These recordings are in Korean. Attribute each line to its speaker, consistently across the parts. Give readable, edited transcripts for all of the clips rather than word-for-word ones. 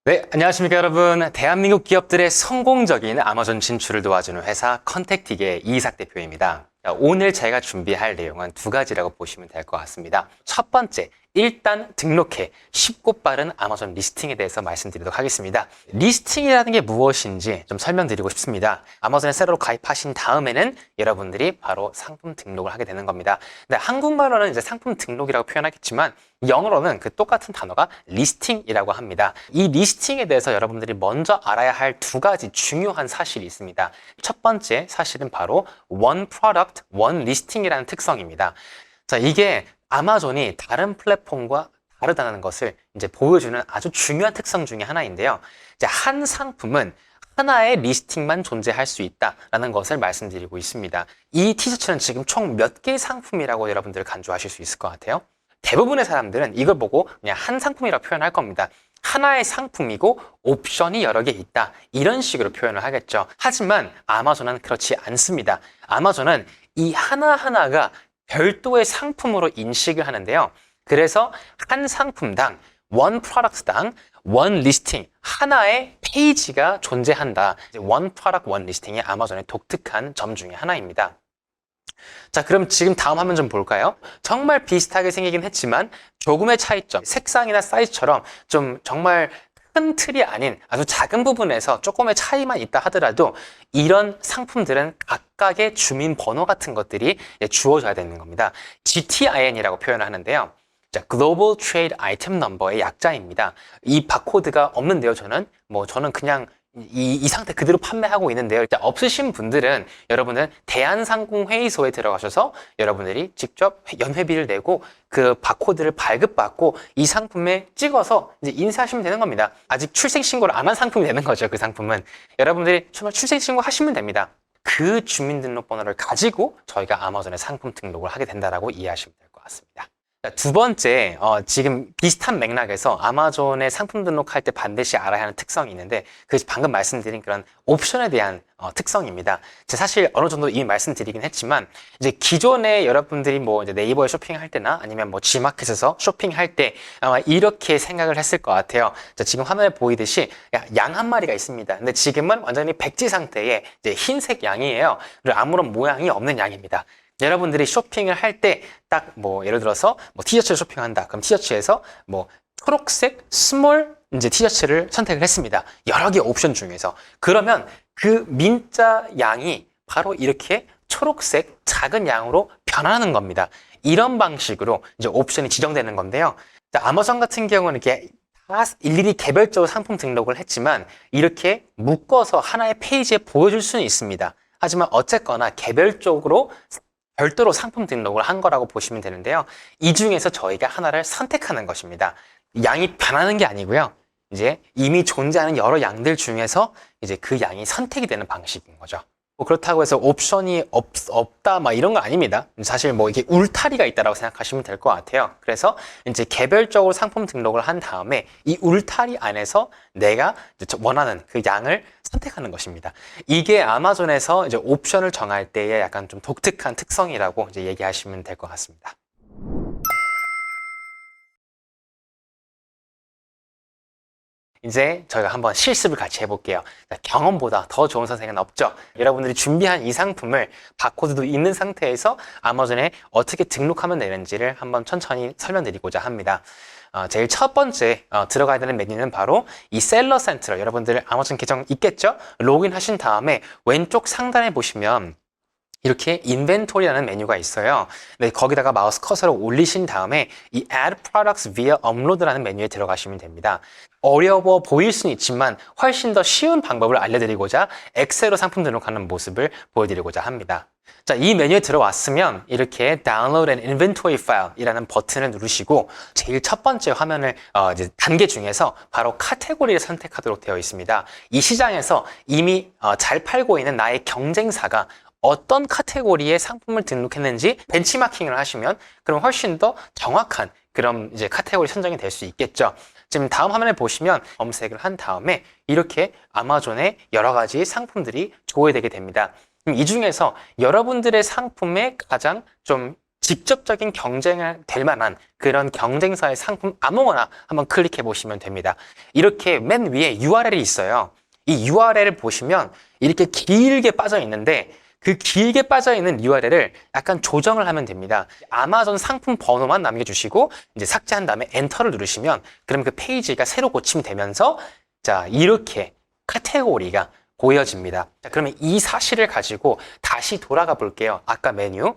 Speaker 1: 네, 안녕하십니까 여러분. 대한민국 기업들의 성공적인 아마존 진출을 도와주는 회사 컨택틱의 이삭 대표입니다. 자, 오늘 제가 준비할 내용은 두 가지라고 보시면 될 것 같습니다. 첫 번째, 일단 등록해 쉽고 빠른 아마존 리스팅에 대해서 말씀드리도록 하겠습니다. 리스팅이라는 게 무엇인지 좀 설명드리고 싶습니다. 아마존에 새로 가입하신 다음에는 여러분들이 바로 상품 등록을 하게 되는 겁니다. 근데 한국말로는 이제 상품 등록이라고 표현하겠지만 영어로는 그 똑같은 단어가 리스팅이라고 합니다. 이 리스팅에 대해서 여러분들이 먼저 알아야 할 두 가지 중요한 사실이 있습니다. 첫 번째 사실은 바로 One Product, One Listing이라는 특성입니다. 자, 이게 아마존이 다른 플랫폼과 다르다는 것을 이제 보여주는 아주 중요한 특성 중에 하나인데요. 이제 한 상품은 하나의 리스팅만 존재할 수 있다라는 것을 말씀드리고 있습니다. 이 티셔츠는 지금 총 몇 개의 상품이라고 여러분들 간주하실 수 있을 것 같아요? 대부분의 사람들은 이걸 보고 그냥 한 상품이라고 표현할 겁니다. 하나의 상품이고 옵션이 여러 개 있다. 이런 식으로 표현을 하겠죠. 하지만 아마존은 그렇지 않습니다. 아마존은 이 하나하나가 별도의 상품으로 인식을 하는데요. 그래서 한 상품당, 원 프로덕트당, 원 리스팅, 하나의 페이지가 존재한다. 원 프로덕트, 원 리스팅이 아마존의 독특한 점 중에 하나입니다. 자, 그럼 지금 다음 화면 좀 볼까요? 정말 비슷하게 생기긴 했지만 조금의 차이점, 색상이나 사이즈처럼 좀 정말 큰 틀이 아닌 아주 작은 부분에서 조금의 차이만 있다 하더라도 이런 상품들은 각각의 주민번호 같은 것들이 주어져야 되는 겁니다. GTIN이라고 표현을 하는데요. 자, Global Trade Item Number의 약자입니다. 이 바코드가 없는데요, 저는 그냥 이 상태 그대로 판매하고 있는데요. 일단 없으신 분들은 여러분은 대한상공회의소에 들어가셔서 여러분들이 직접 연회비를 내고 그 바코드를 발급받고 이 상품에 찍어서 이제 인쇄하시면 되는 겁니다. 아직 출생신고를 안 한 상품이 되는 거죠. 그 상품은. 여러분들이 정말 출생신고 하시면 됩니다. 그 주민등록번호를 가지고 저희가 아마존에 상품 등록을 하게 된다라고 이해하시면 될 것 같습니다. 두 번째, 지금 비슷한 맥락에서 아마존에 상품 등록할 때 반드시 알아야 하는 특성이 있는데 그것이 방금 말씀드린 그런 옵션에 대한 특성입니다. 제가 사실 어느 정도 이미 말씀드리긴 했지만 이제 기존에 여러분들이 뭐 이제 네이버에 쇼핑할 때나 아니면 뭐 G마켓에서 쇼핑할 때 아마 이렇게 생각을 했을 것 같아요. 자, 지금 화면에 보이듯이 양 한 마리가 있습니다. 근데 지금은 완전히 백지 상태의 이제 흰색 양이에요. 그리고 아무런 모양이 없는 양입니다. 여러분들이 쇼핑을 할 때 딱 뭐 예를 들어서 뭐 티셔츠를 쇼핑한다. 그럼 티셔츠에서 뭐 초록색 스몰 이제 티셔츠를 선택을 했습니다. 여러 개 옵션 중에서. 그러면 그 민자 양이 바로 이렇게 초록색 작은 양으로 변하는 겁니다. 이런 방식으로 이제 옵션이 지정되는 건데요. 자, 아마존 같은 경우는 이렇게 다 일일이 개별적으로 상품 등록을 했지만 이렇게 묶어서 하나의 페이지에 보여줄 수는 있습니다. 하지만 어쨌거나 개별적으로 별도로 상품 등록을 한 거라고 보시면 되는데요. 이 중에서 저희가 하나를 선택하는 것입니다. 양이 변하는 게 아니고요. 이제 이미 존재하는 여러 양들 중에서 이제 그 양이 선택이 되는 방식인 거죠. 뭐 그렇다고 해서 옵션이 없다 막 이런 거 아닙니다. 사실 뭐 이게 울타리가 있다라고 생각하시면 될 것 같아요. 그래서 이제 개별적으로 상품 등록을 한 다음에 이 울타리 안에서 내가 원하는 그 양을 선택하는 것입니다. 이게 아마존에서 이제 옵션을 정할 때의 약간 좀 독특한 특성이라고 이제 얘기하시면 될 것 같습니다. 이제 저희가 한번 실습을 같이 해볼게요. 경험보다 더 좋은 선생은 없죠. 여러분들이 준비한 이 상품을 바코드도 있는 상태에서 아마존에 어떻게 등록하면 되는지를 한번 천천히 설명드리고자 합니다. 제일 첫 번째 들어가야 되는 메뉴는 바로 이 셀러 센트럴. 여러분들 아마존 계정 있겠죠? 로그인 하신 다음에 왼쪽 상단에 보시면 이렇게 인벤토리라는 메뉴가 있어요. 네, 거기다가 마우스 커서를 올리신 다음에 이 Add Products via Upload라는 메뉴에 들어가시면 됩니다. 어려워 보일 수는 있지만 훨씬 더 쉬운 방법을 알려드리고자 엑셀로 상품 등록하는 모습을 보여드리고자 합니다. 자, 이 메뉴에 들어왔으면 이렇게 Download an Inventory File 이라는 버튼을 누르시고 제일 첫 번째 화면을 이제 단계 중에서 바로 카테고리를 선택하도록 되어 있습니다. 이 시장에서 이미 잘 팔고 있는 나의 경쟁사가 어떤 카테고리에 상품을 등록했는지 벤치마킹을 하시면 그럼 훨씬 더 정확한 그런 이제 카테고리 선정이 될 수 있겠죠. 지금 다음 화면에 보시면 검색을 한 다음에 이렇게 아마존에 여러 가지 상품들이 조회되게 됩니다. 이 중에서 여러분들의 상품에 가장 좀 직접적인 경쟁을 될 만한 그런 경쟁사의 상품 아무거나 한번 클릭해 보시면 됩니다. 이렇게 맨 위에 URL이 있어요. 이 URL을 보시면 이렇게 길게 빠져 있는데 그 길게 빠져 있는 URL을 약간 조정을 하면 됩니다. 아마존 상품 번호만 남겨주시고 이제 삭제한 다음에 엔터를 누르시면 그럼 그 페이지가 새로 고침되면서 자, 이렇게 카테고리가 보여집니다. 자, 그러면 이 사실을 가지고 다시 돌아가 볼게요. 아까 메뉴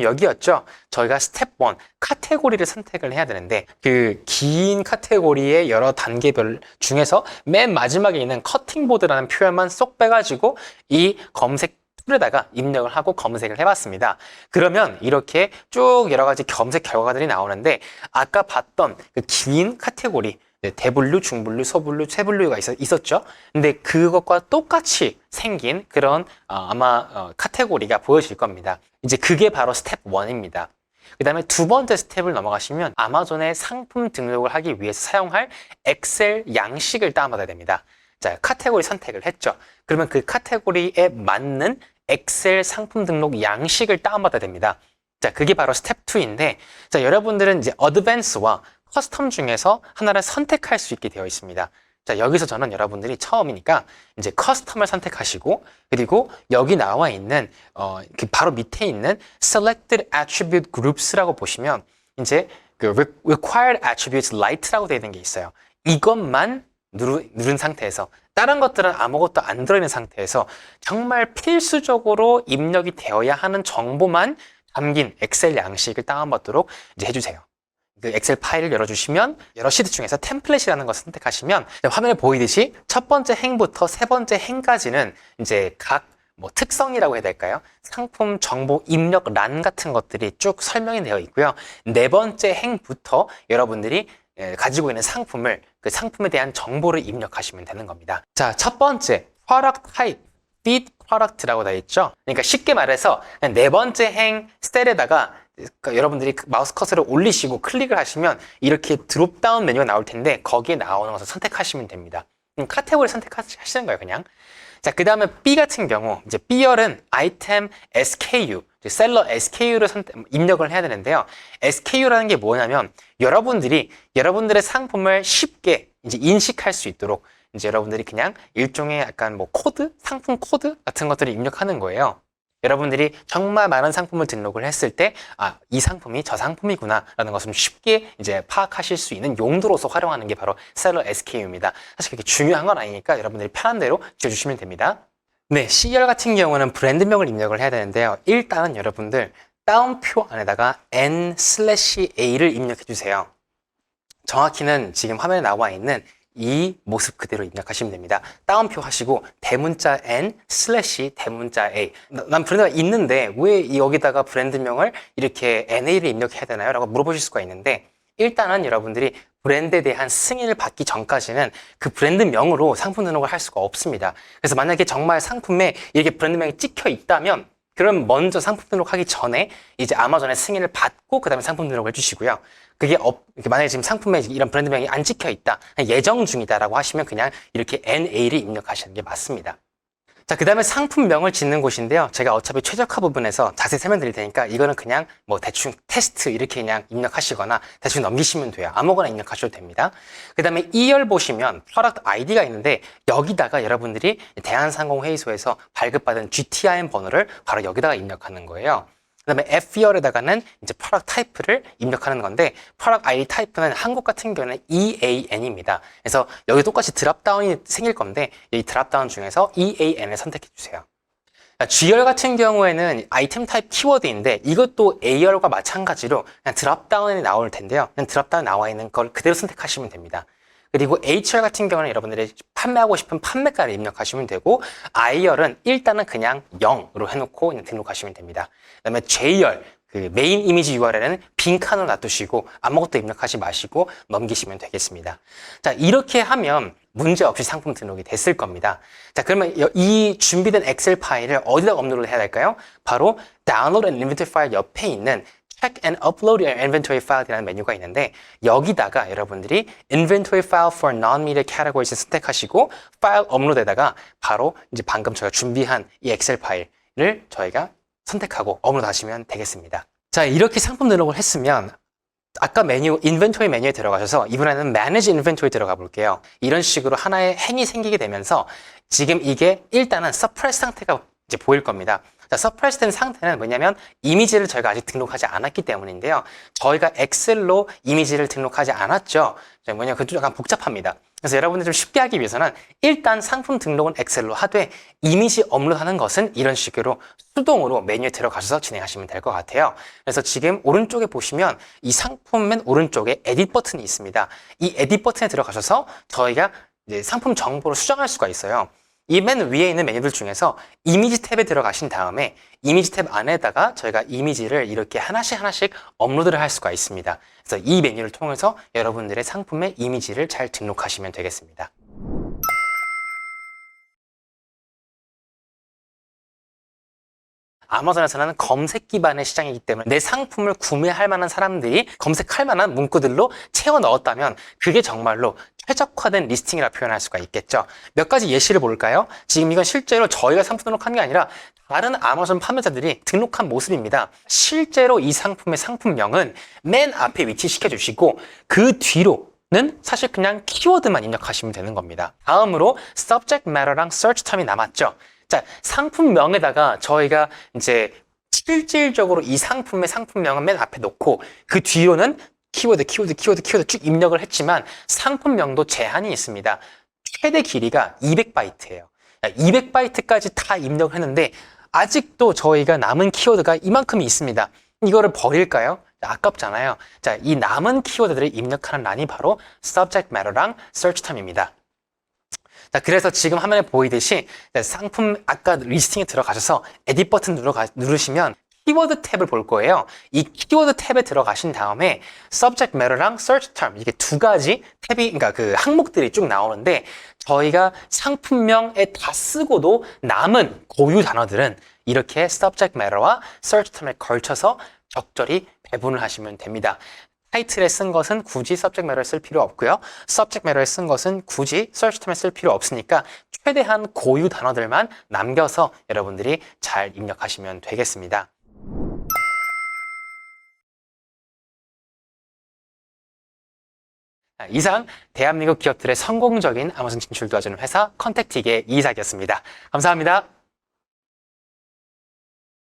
Speaker 1: 여기였죠? 저희가 스텝 1 카테고리를 선택을 해야 되는데 그 긴 카테고리의 여러 단계별 중에서 맨 마지막에 있는 커팅보드라는 표현만 쏙 빼가지고 이 검색 툴에다가 입력을 하고 검색을 해봤습니다. 그러면 이렇게 쭉 여러 가지 검색 결과들이 나오는데 아까 봤던 그 긴 카테고리 대분류, 중분류, 소분류, 최분류가 있었죠. 근데 그것과 똑같이 생긴 그런 카테고리가 보여질 겁니다. 이제 그게 바로 스텝 1입니다. 그 다음에 두 번째 스텝을 넘어가시면 아마존의 상품 등록을 하기 위해서 사용할 엑셀 양식을 다운받아야 됩니다. 자, 카테고리 선택을 했죠. 그러면 그 카테고리에 맞는 엑셀 상품 등록 양식을 다운받아야 됩니다. 자, 그게 바로 스텝 2인데, 자, 여러분들은 이제 어드밴스와 커스텀 중에서 하나를 선택할 수 있게 되어 있습니다. 자, 여기서 저는 여러분들이 처음이니까 이제 커스텀을 선택하시고, 그리고 여기 나와 있는, 그 바로 밑에 있는 Selected Attribute Groups라고 보시면, 이제 그 Required Attributes Light라고 되어 있는 게 있어요. 이것만 누른 상태에서 다른 것들은 아무것도 안 들어있는 상태에서 정말 필수적으로 입력이 되어야 하는 정보만 담긴 엑셀 양식을 다운받도록 이제 해주세요. 그 엑셀 파일을 열어주시면 여러 시트 중에서 템플릿이라는 것을 선택하시면 화면에 보이듯이 첫 번째 행부터 세 번째 행까지는 이제 각 특성이라고 해야 될까요? 상품 정보 입력란 같은 것들이 쭉 설명이 되어 있고요. 네 번째 행부터 여러분들이 가지고 있는 상품을 그 상품에 대한 정보를 입력하시면 되는 겁니다. 자, 첫 번째 product type, feed product라고 되어 있죠. 그러니까 쉽게 말해서 네 번째 행 셀에다가 여러분들이 마우스 커서를 올리시고 클릭을 하시면 이렇게 드롭다운 메뉴가 나올 텐데 거기에 나오는 것을 선택하시면 됩니다. 카테고리 선택하시는 거예요, 그냥. 자, 그 다음에 B 같은 경우, 이제 B열은 아이템 SKU, 셀러 SKU를 입력을 해야 되는데요. SKU라는 게 뭐냐면 여러분들의 상품을 쉽게 이제 인식할 수 있도록 이제 여러분들이 그냥 일종의 약간 코드, 상품 코드 같은 것들을 입력하는 거예요. 여러분들이 정말 많은 상품을 등록을 했을 때, 이 상품이 저 상품이구나 라는 것을 쉽게 이제 파악하실 수 있는 용도로서 활용하는 게 바로 셀러 SKU입니다. 사실 그렇게 중요한 건 아니니까 여러분들이 편한 대로 지어주시면 됩니다. 네, C열 같은 경우는 브랜드명을 입력을 해야 되는데요. 일단은 여러분들 다운표 안에다가 N/A를 입력해 주세요. 정확히는 지금 화면에 나와 있는 이 모습 그대로 입력하시면 됩니다. 다운표 하시고 대문자 N/대문자 A. 난 브랜드가 있는데 왜 여기다가 브랜드명을 이렇게 NA를 입력해야 되나요? 라고 물어보실 수가 있는데 일단은 여러분들이 브랜드에 대한 승인을 받기 전까지는 그 브랜드명으로 상품 등록을 할 수가 없습니다. 그래서 만약에 정말 상품에 이렇게 브랜드명이 찍혀 있다면 그럼 먼저 상품 등록하기 전에 이제 아마존의 승인을 받고 그 다음에 상품 등록을 해주시고요. 그게 만약에 지금 상품에 이런 브랜드명이 안 찍혀 있다, 예정 중이다라고 하시면 그냥 이렇게 NA를 입력하시는 게 맞습니다. 자, 그 다음에 상품명을 짓는 곳인데요. 제가 어차피 최적화 부분에서 자세히 설명드릴 테니까 이거는 그냥 대충 테스트 이렇게 그냥 입력하시거나 대충 넘기시면 돼요. 아무거나 입력하셔도 됩니다. 그 다음에 2열 보시면 프로덕트 아이디가 있는데 여기다가 여러분들이 대한상공회의소에서 발급받은 GTIN 번호를 바로 여기다가 입력하는 거예요. 그 다음에 F열에다가는 이제 프로덕트 타입을 입력하는 건데 프로덕트 아이디 타입은 한국 같은 경우는 EAN입니다. 그래서 여기 똑같이 드랍다운이 생길 건데 이 드랍다운 중에서 EAN을 선택해 주세요. G열 같은 경우에는 아이템 타입 키워드인데 이것도 A열과 마찬가지로 그냥 드랍다운이 나올 텐데요. 그냥 드랍다운 나와 있는 걸 그대로 선택하시면 됩니다. 그리고 H열 같은 경우는 여러분들이 판매하고 싶은 판매가를 입력하시면 되고 I열은 일단은 그냥 0으로 해놓고 그냥 등록하시면 됩니다. 그 다음에 J열, 그 메인 이미지 URL은 빈칸으로 놔두시고 아무것도 입력하지 마시고 넘기시면 되겠습니다. 자, 이렇게 하면 문제없이 상품 등록이 됐을 겁니다. 자, 그러면 이 준비된 엑셀 파일을 어디다 업로드 해야 될까요? 바로 Download and Inventory 파일 옆에 있는 Check and Upload your Inventory File이라는 메뉴가 있는데 여기다가 여러분들이 Inventory File for Non-Media Categories 선택하시고 파일 업로드에다가 바로 이제 방금 저희가 준비한 이 엑셀 파일을 저희가 선택하고 업로드 하시면 되겠습니다. 자, 자, 이렇게 상품 등록을 했으면 아까 메뉴, 인벤토리 메뉴에 들어가셔서 이번에는 Manage Inventory 들어가 볼게요. 이런 식으로 하나의 행이 생기게 되면서 지금 이게 일단은 Suppress 상태가 이제 보일 겁니다. 자, Suppress 된 상태는 뭐냐면 이미지를 저희가 아직 등록하지 않았기 때문인데요. 저희가 엑셀로 이미지를 등록하지 않았죠. 뭐냐, 그것도 약간 복잡합니다. 그래서 여러분들 좀 쉽게 하기 위해서는 일단 상품 등록은 엑셀로 하되 이미지 업로드하는 것은 이런 식으로 수동으로 메뉴에 들어가셔서 진행하시면 될 것 같아요. 그래서 지금 오른쪽에 보시면 이 상품 맨 오른쪽에 에딧 버튼이 있습니다. 이 에딧 버튼에 들어가셔서 저희가 이제 상품 정보를 수정할 수가 있어요. 이 맨 위에 있는 메뉴들 중에서 이미지 탭에 들어가신 다음에 이미지 탭 안에다가 저희가 이미지를 이렇게 하나씩 업로드를 할 수가 있습니다. 그래서 이 메뉴를 통해서 여러분들의 상품의 이미지를 잘 등록하시면 되겠습니다. 아마존에서는 검색 기반의 시장이기 때문에 내 상품을 구매할 만한 사람들이 검색할 만한 문구들로 채워 넣었다면 그게 정말로 최적화된 리스팅이라 표현할 수가 있겠죠. 몇 가지 예시를 볼까요? 지금 이건 실제로 저희가 상품 등록한 게 아니라 다른 아마존 판매자들이 등록한 모습입니다. 실제로 이 상품의 상품명은 맨 앞에 위치시켜 주시고 그 뒤로는 사실 그냥 키워드만 입력하시면 되는 겁니다. 다음으로 subject matter랑 search term이 남았죠. 자, 상품명에다가 저희가 이제 실질적으로 이 상품의 상품명은 맨 앞에 놓고 그 뒤로는 키워드 쭉 입력을 했지만 상품명도 제한이 있습니다. 최대 길이가 200바이트예요. 200바이트까지 다 입력을 했는데 아직도 저희가 남은 키워드가 이만큼이 있습니다. 이거를 버릴까요? 아깝잖아요. 자, 이 남은 키워드들을 입력하는 란이 바로 subject matter랑 search term입니다. 자, 그래서 지금 화면에 보이듯이 상품 아까 리스팅에 들어가셔서 에딧 버튼 누르시면 키워드 탭을 볼 거예요. 이 키워드 탭에 들어가신 다음에 subject matter랑 search term 이게 두 가지 탭이 그러니까 그 항목들이 쭉 나오는데 저희가 상품명에 다 쓰고도 남은 고유 단어들은 이렇게 subject matter와 search term에 걸쳐서 적절히 배분을 하시면 됩니다. 타이틀에 쓴 것은 굳이 subject matter에 쓸 필요 없고요. subject matter에 쓴 것은 굳이 search term에 쓸 필요 없으니까 최대한 고유 단어들만 남겨서 여러분들이 잘 입력하시면 되겠습니다. 이상 대한민국 기업들의 성공적인 아마존 진출 도와주는 회사 컨택틱의 이삭이었습니다. 감사합니다.